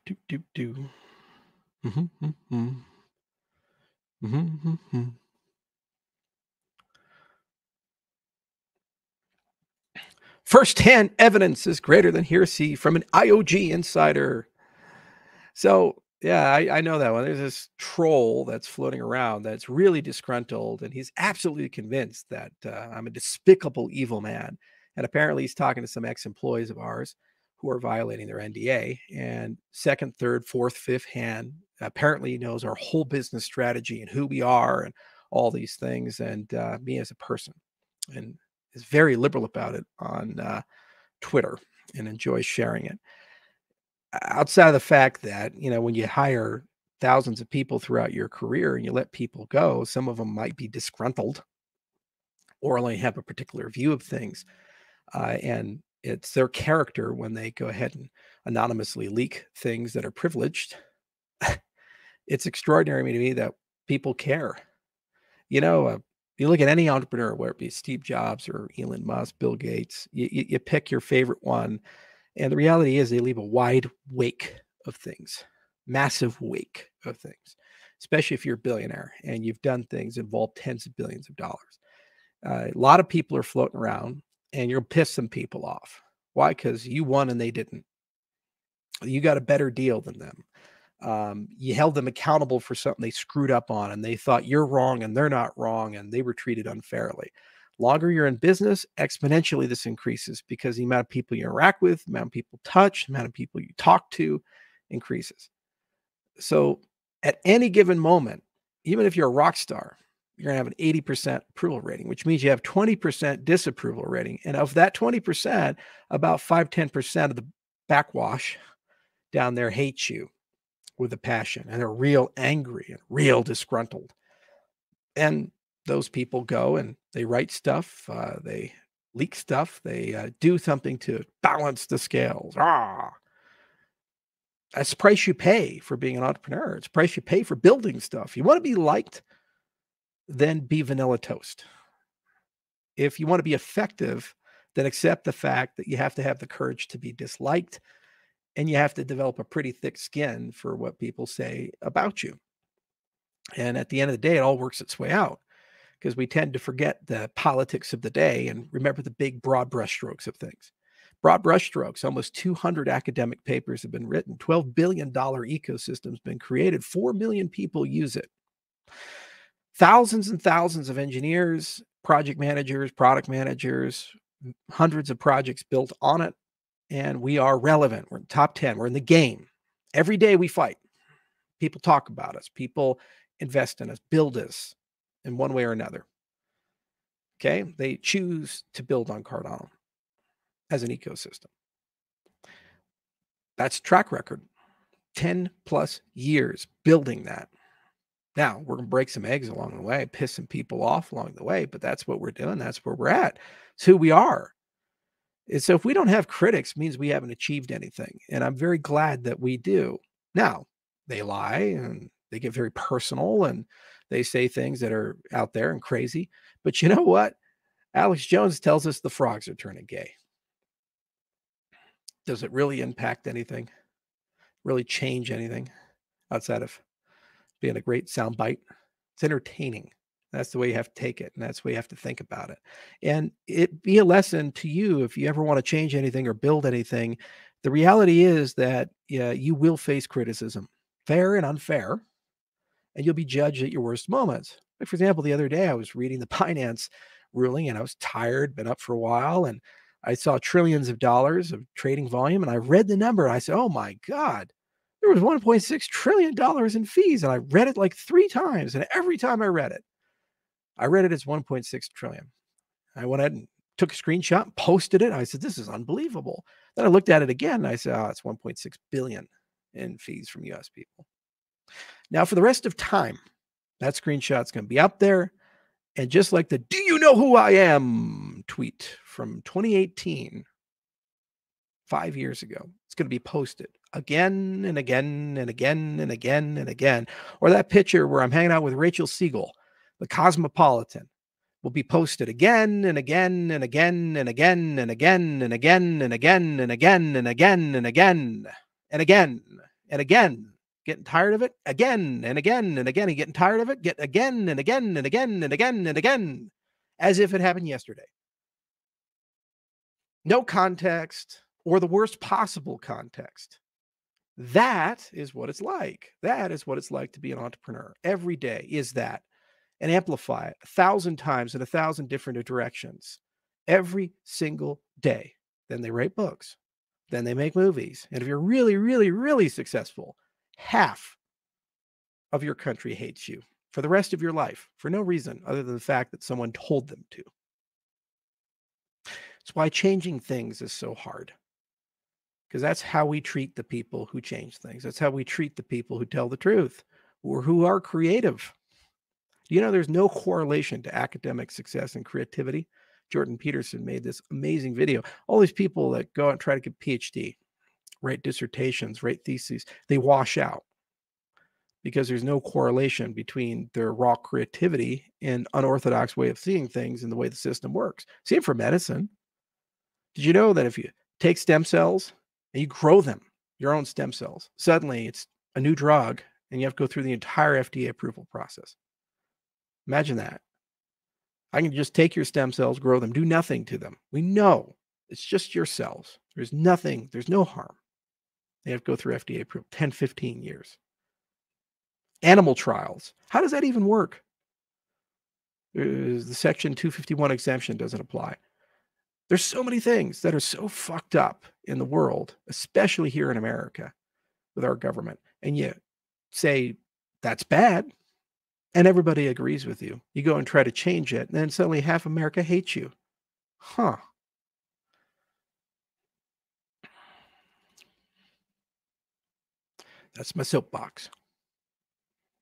Do, do, do. Mhm, mhm, mhm, mhm. First-hand evidence is greater than hearsay from an IOG insider. So, yeah, I know that one. There's this troll that's floating around that's really disgruntled, and he's absolutely convinced that I'm a despicable, evil man. And apparently, he's talking to some ex-employees of ours who are violating their NDA. And second, third, fourth, fifth hand, apparently, he knows our whole business strategy and who we are and all these things, and me as a person, and is very liberal about it on Twitter and enjoys sharing it. Outside of the fact that, when you hire thousands of people throughout your career and you let people go, some of them might be disgruntled or only have a particular view of things. And it's their character when they go ahead and anonymously leak things that are privileged. It's extraordinary to me that people care. You know, you look at any entrepreneur, whether it be Steve Jobs or Elon Musk, Bill Gates, you pick your favorite one. And the reality is they leave a wide wake of things, massive wake of things, especially if you're a billionaire and you've done things involved tens of billions of dollars. A lot of people are floating around and you'll piss some people off. Why? Because you won and they didn't. You got a better deal than them. You held them accountable for something they screwed up on and they thought you're wrong and they're not wrong and they were treated unfairly. Longer you're in business, exponentially this increases because the amount of people you interact with, the amount of people touch, the amount of people you talk to increases. So at any given moment, even if you're a rock star, you're going to have an 80% approval rating, which means you have 20% disapproval rating. And of that 20%, about 5-10% of the backwash down there hates you with a passion and they're real angry and real disgruntled. And those people go and they write stuff, they leak stuff, they do something to balance the scales. That's the price you pay for being an entrepreneur. It's the price you pay for building stuff. You want to be liked, then be vanilla toast. If you want to be effective, then accept the fact that you have to have the courage to be disliked and you have to develop a pretty thick skin for what people say about you. And at the end of the day, it all works its way out because we tend to forget the politics of the day and remember the big broad brushstrokes of things. Broad brushstrokes, almost 200 academic papers have been written, $12 billion ecosystem's been created, 4 million people use it. Thousands and thousands of engineers, project managers, product managers, hundreds of projects built on it, and we are relevant. We're in the top 10. We're in the game. Every day we fight. People talk about us. People invest in us, build us in one way or another. Okay? They choose to build on Cardano as an ecosystem. That's track record. 10 plus years building that. Now, we're going to break some eggs along the way, piss some people off along the way, but that's what we're doing. That's where we're at. It's who we are. And so if we don't have critics, it means we haven't achieved anything. And I'm very glad that we do. Now, they lie and they get very personal and they say things that are out there and crazy. But you know what? Alex Jones tells us the frogs are turning gay. Does it really impact anything? Really change anything outside of being a great soundbite? It's entertaining. That's the way you have to take it. And that's the way you have to think about it. And it be a lesson to you if you ever want to change anything or build anything. The reality is that you will face criticism, fair and unfair, and you'll be judged at your worst moments. Like, for example, the other day I was reading the Binance ruling and I was tired, been up for a while, and I saw trillions of dollars of trading volume and I read the number and I said, oh my God, there was $1.6 trillion in fees. And I read it like 3 times. And every time I read it as 1.6 trillion. I went ahead and took a screenshot and posted it. I said, this is unbelievable. Then I looked at it again and I said, oh, it's 1.6 billion in fees from US people. Now, for the rest of time, that screenshot's going to be up there. And just like the "Do you know who I am" tweet from 2018, 5 years ago, it's going to be posted again and again and again and again and again. Or that picture where I'm hanging out with Rachel Siegel, the Cosmopolitan, will be posted again and again and again and again and again and again and again and again and again and again and again and again. Getting tired of it again and again and again. And getting tired of it, get again and again and again and again and again, as if it happened yesterday. No context, or the worst possible context. That is what it's like. That is what it's like to be an entrepreneur. Every day is that, and amplify it 1,000 times in 1,000 different directions every single day. Then they write books. Then they make movies. And if you're really, really, really successful, half of your country hates you for the rest of your life for no reason other than the fact that someone told them to. That's why changing things is so hard. Because that's how we treat the people who change things. That's how we treat the people who tell the truth or who are creative. You know, there's no correlation to academic success and creativity. Jordan Peterson made this amazing video. All these people that go out and try to get PhD, write dissertations, write theses, they wash out because there's no correlation between their raw creativity and unorthodox way of seeing things and the way the system works. Same for medicine. Did you know that if you take stem cells and you grow them, your own stem cells, suddenly it's a new drug and you have to go through the entire FDA approval process? Imagine that. I can just take your stem cells, grow them, do nothing to them. We know it's just your cells. There's nothing, there's no harm. They have to go through FDA approval, 10, 15 years. Animal trials. How does that even work? The Section 251 exemption doesn't apply. There's so many things that are so fucked up in the world, especially here in America with our government. And you say, that's bad. And everybody agrees with you. You go and try to change it, and then suddenly half America hates you. Huh. That's my soapbox.